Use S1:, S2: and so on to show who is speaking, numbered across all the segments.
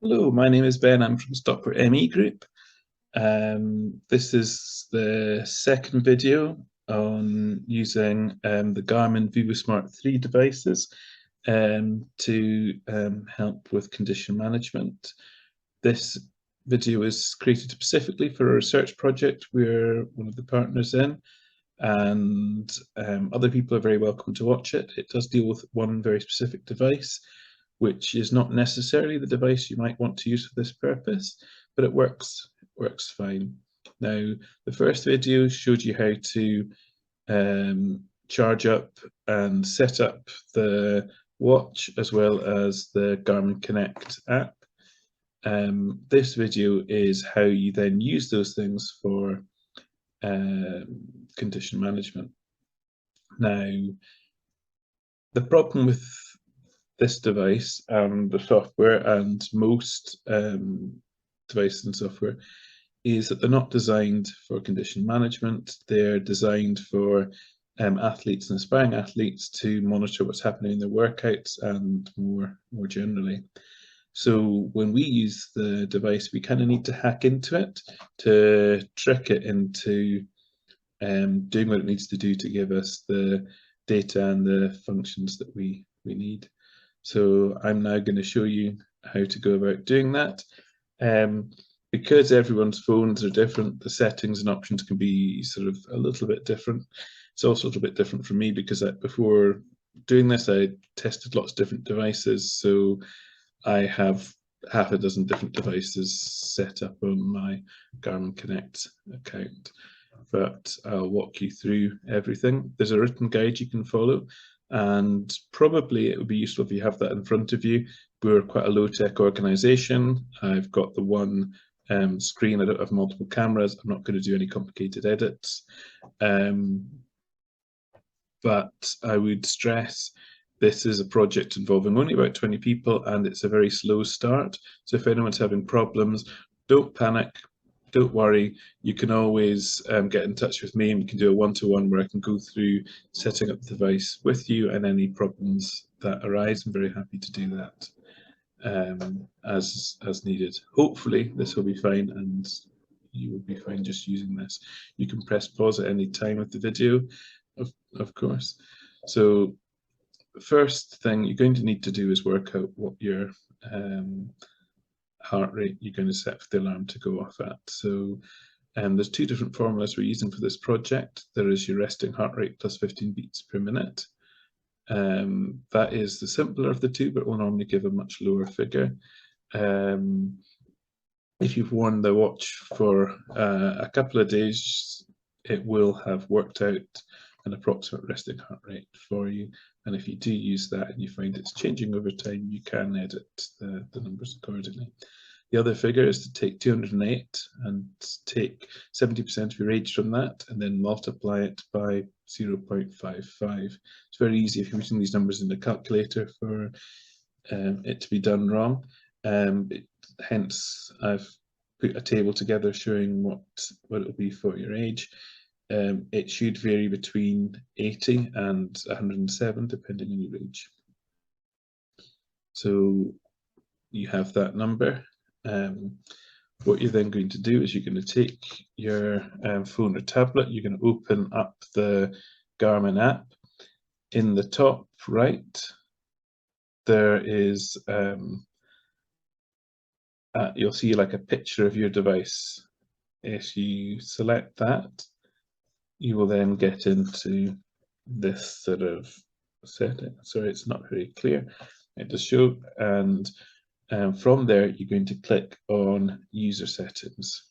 S1: Hello, my name is Ben. I'm from Stockport ME Group. This is the second video on using the Garmin Vivosmart 3 devices to help with condition management. This video is created specifically for a research project we're one of the partners in, and other people are very welcome to watch it. It does deal with one very specific device, which is not necessarily the device you might want to use for this purpose, but it works fine. Now, the first video showed you how to charge up and set up the watch as well as the Garmin Connect app. This video is how you then use those things for condition management. Now, the problem with this device and the software and most devices and software is that they're not designed for condition management. They're designed for athletes and aspiring athletes to monitor what's happening in their workouts and more generally. So when we use the device, we kind of need to hack into it to trick it into doing what it needs to do to give us the data and the functions that we need. So I'm now going to show you how to go about doing that. Because everyone's phones are different, the settings and options can be sort of a little bit different. It's also a little bit different for me because before doing this, I tested lots of different devices. So I have half a dozen different devices set up on my Garmin Connect account, but I'll walk you through everything. There's a written guide you can follow, and probably it would be useful if you have that in front of you. We're quite a low-tech organization. I've got the one screen. I don't have multiple cameras. I'm not going to do any complicated edits. But I would stress this is a project involving only about 20 people, and it's a very slow start. So if anyone's having problems, don't panic. Don't worry, you can always get in touch with me and we can do a one-to-one where I can go through setting up the device with you and any problems that arise. I'm very happy to do that as needed. Hopefully this will be fine and you will be fine just using this. You can press pause at any time of the video, of course. So the first thing you're going to need to do is work out what your heart rate you're going to set for the alarm to go off at. So there's two different formulas we're using for this project. There is your resting heart rate plus 15 beats per minute. That is the simpler of the two, but will normally give a much lower figure. If you've worn the watch for a couple of days, it will have worked out an approximate resting heart rate for you. And if you do use that and you find it's changing over time, you can edit the numbers accordingly. The other figure is to take 208 and take 70% of your age from that and then multiply it by 0.55. It's very easy if you're putting these numbers in the calculator for it to be done wrong. Hence, I've put a table together showing what it'll be for your age. It should vary between 80 and 107, depending on your age. So you have that number. What you're then going to do is you're going to take your phone or tablet, you're going to open up the Garmin app. In the top right, there is, you'll see like a picture of your device. If you select that, you will then get into this sort of setting. Sorry, it's not very clear. It does show, and from there, you're going to click on user settings.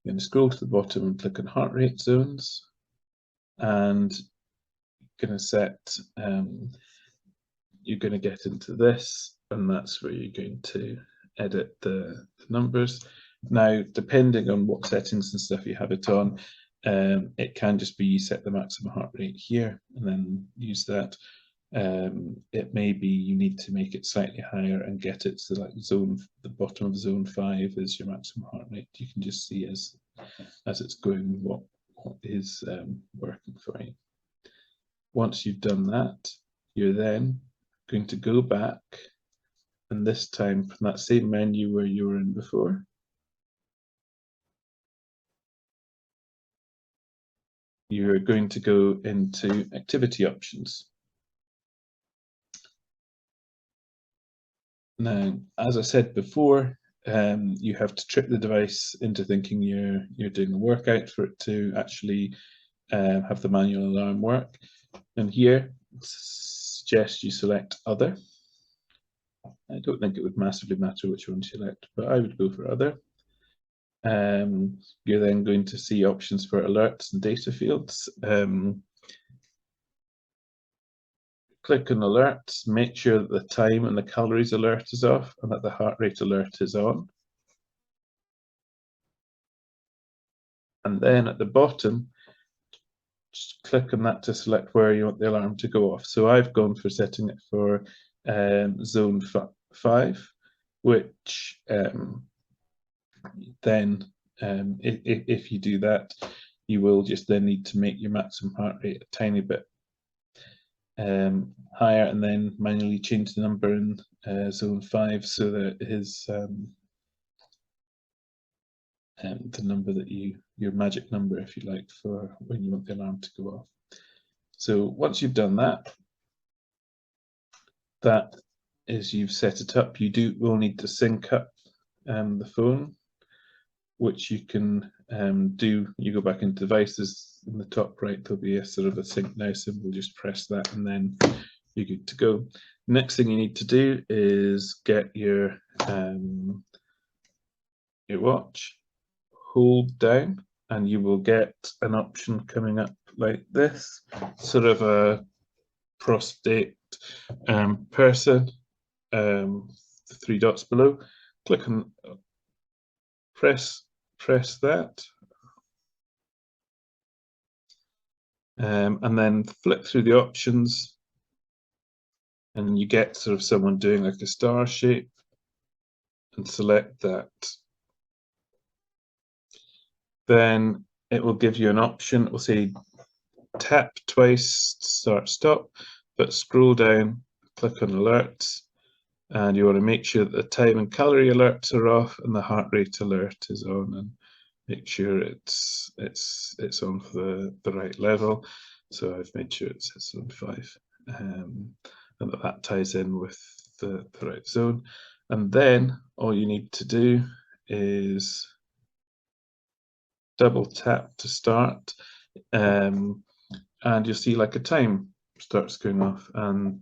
S1: You're going to scroll to the bottom and click on heart rate zones, and you're going to set, you're going to get into this, and that's where you're going to edit the numbers. Now, depending on what settings and stuff you have it on, it can just be you set the maximum heart rate here and then use that. It may be you need to make it slightly higher and get it to like the bottom of zone 5 is your maximum heart rate. You can just see as it's going what is working for you. Once you've done that, you're then going to go back and this time from that same menu where you were in before, you're going to go into activity options. Now, as I said before, you have to trick the device into thinking you're doing a workout for it to actually have the manual alarm work. And here, suggest you select Other. I don't think it would massively matter which one you select, but I would go for Other. You're then going to see options for alerts and data fields. Click on alerts, make sure that the time and the calories alert is off and that the heart rate alert is on. And then at the bottom, just click on that to select where you want the alarm to go off. So I've gone for setting it for zone 5, which then if you do that, you will just then need to make your maximum heart rate a tiny bit higher and then manually change the number in zone 5 so that it is the number that your magic number, if you like, for when you want the alarm to go off. So once you've done that, that is you've set it up. You will need to sync up the phone, which you can do. You go back into devices in the top right, there'll be a sort of a sync now symbol, just press that and then you're good to go. Next thing you need to do is get your watch, hold down, and you will get an option coming up like this, sort of a prostate person, the 3 dots below. Click on, press that, and then flick through the options, and you get sort of someone doing like a star shape, and select that. Then it will give you an option. It will say tap twice to start stop, but scroll down, click on alerts, and you want to make sure that the time and calorie alerts are off and the heart rate alert is on, and make sure it's on for the right level. So I've made sure it says zone 5, and that ties in with the right zone. And then all you need to do is double tap to start, and you'll see like a time starts going off, and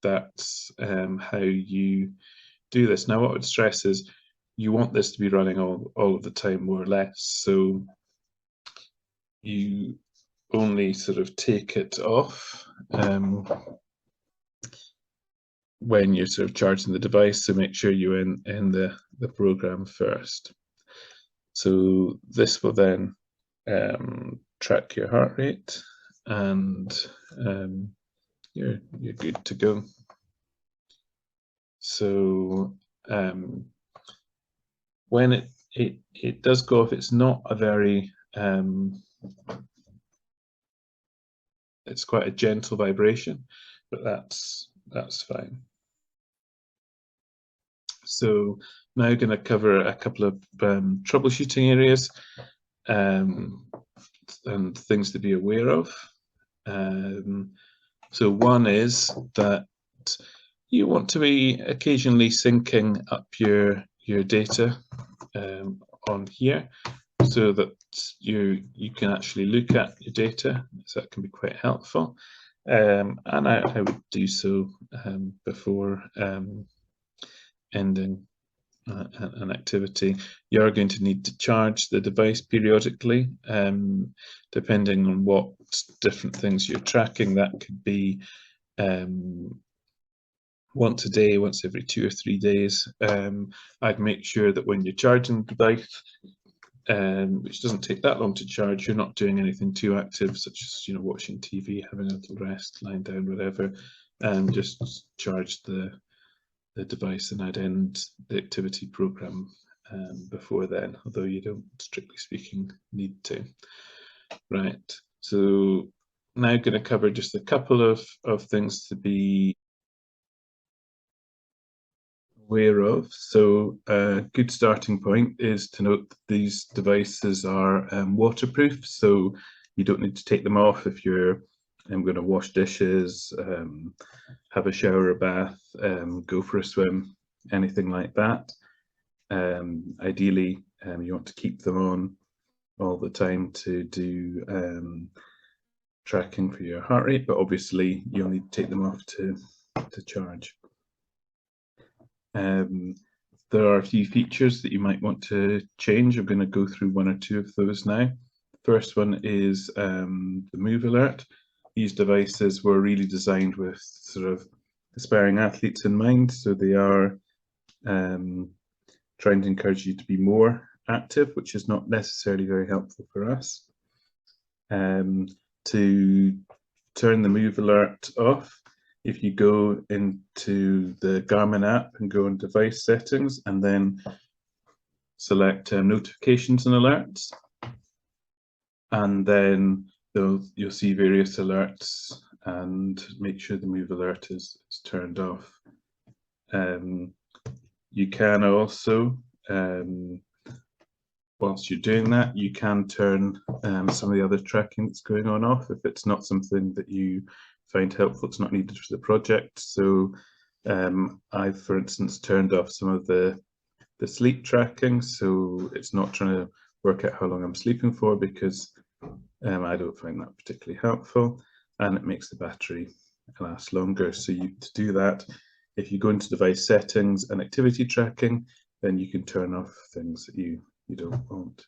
S1: that's how you do this. Now what I would stress is you want this to be running all of the time, more or less, so you only sort of take it off when you're sort of charging the device, so make sure you in the program first. So this will then track your heart rate, and you're good to go. So when it does go off, it's not a very it's quite a gentle vibration, but that's fine. So now I'm going to cover a couple of troubleshooting areas and things to be aware of. So one is that you want to be occasionally syncing up your data on here, so that you can actually look at your data. So that can be quite helpful, and I would do so before ending an activity. You're going to need to charge the device periodically, depending on what different things you're tracking. That could be once a day, once every 2 or 3 days. I'd make sure that when you're charging the device, which doesn't take that long to charge, you're not doing anything too active, such as watching TV, having a little rest, lying down, whatever. Just charge the device, and I'd end the activity program before then, although you don't, strictly speaking, need to. Right, so now I'm going to cover just a couple of things to be aware of. So a good starting point is to note that these devices are waterproof, so you don't need to take them off if you're going to wash dishes, have a shower or bath, go for a swim, anything like that. Ideally, you want to keep them on all the time to do tracking for your heart rate, but obviously you'll need to take them off to charge. There are a few features that you might want to change. I'm going to go through one or two of those now. The first one is the move alert. These devices were really designed with sort of aspiring athletes in mind, so they are trying to encourage you to be more active, which is not necessarily very helpful for us. To turn the move alert off, if you go into the Garmin app and go on device settings and then select notifications and alerts, and then you'll see various alerts, and make sure the move alert is turned off. You can also, whilst you're doing that, you can turn some of the other tracking that's going on off if it's not something that you find helpful. It's not needed for the project. So I've, for instance, turned off some of the sleep tracking, so it's not trying to work out how long I'm sleeping for, because I don't find that particularly helpful, and it makes the battery last longer. So to do that, if you go into device settings and activity tracking, then you can turn off things that you don't want.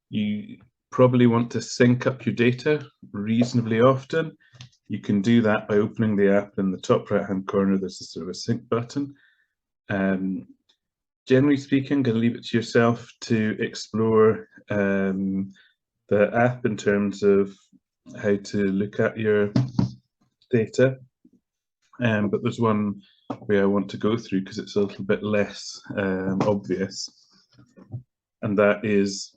S1: You probably want to sync up your data reasonably often. You can do that by opening the app. In the top right hand corner, there's a sort of a sync button. Generally speaking, I'm going to leave it to yourself to explore the app in terms of how to look at your data. But there's one way I want to go through because it's a little bit less obvious, and that is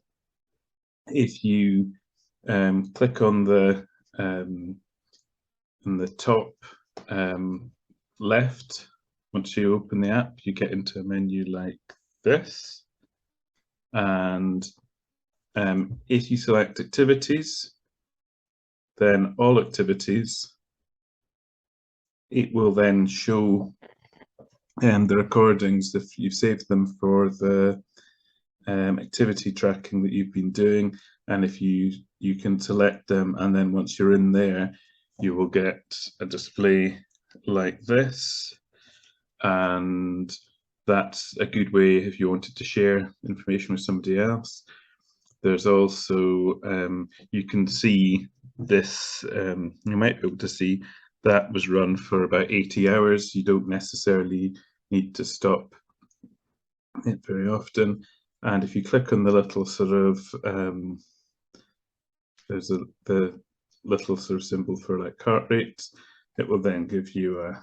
S1: if you click on the in the top left. Once you open the app, you get into a menu like this, and if you select activities, then all activities, it will then show the recordings if you've saved them for the activity tracking that you've been doing, and if you can select them, and then once you're in there, you will get a display like this. And that's a good way if you wanted to share information with somebody else. There's also, you can see this, you might be able to see that was run for about 80 hours. You don't necessarily need to stop it very often. And if you click on the little sort of, there's the little sort of symbol for like heart rates, it will then give you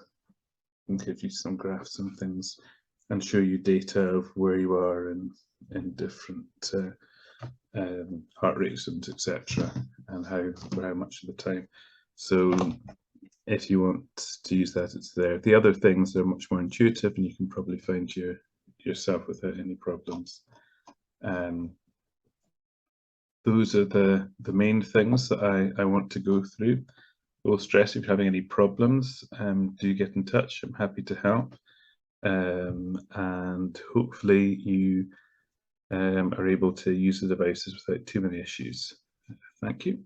S1: some graphs and things and show you data of where you are in different heart rates and etc., and for how much of the time. So if you want to use that, it's there. The other things are much more intuitive, and you can probably find yourself without any problems. Those are the main things that I want to go through. I will stress, if you're having any problems, do get in touch. I'm happy to help, and hopefully you are able to use the devices without too many issues. Thank you.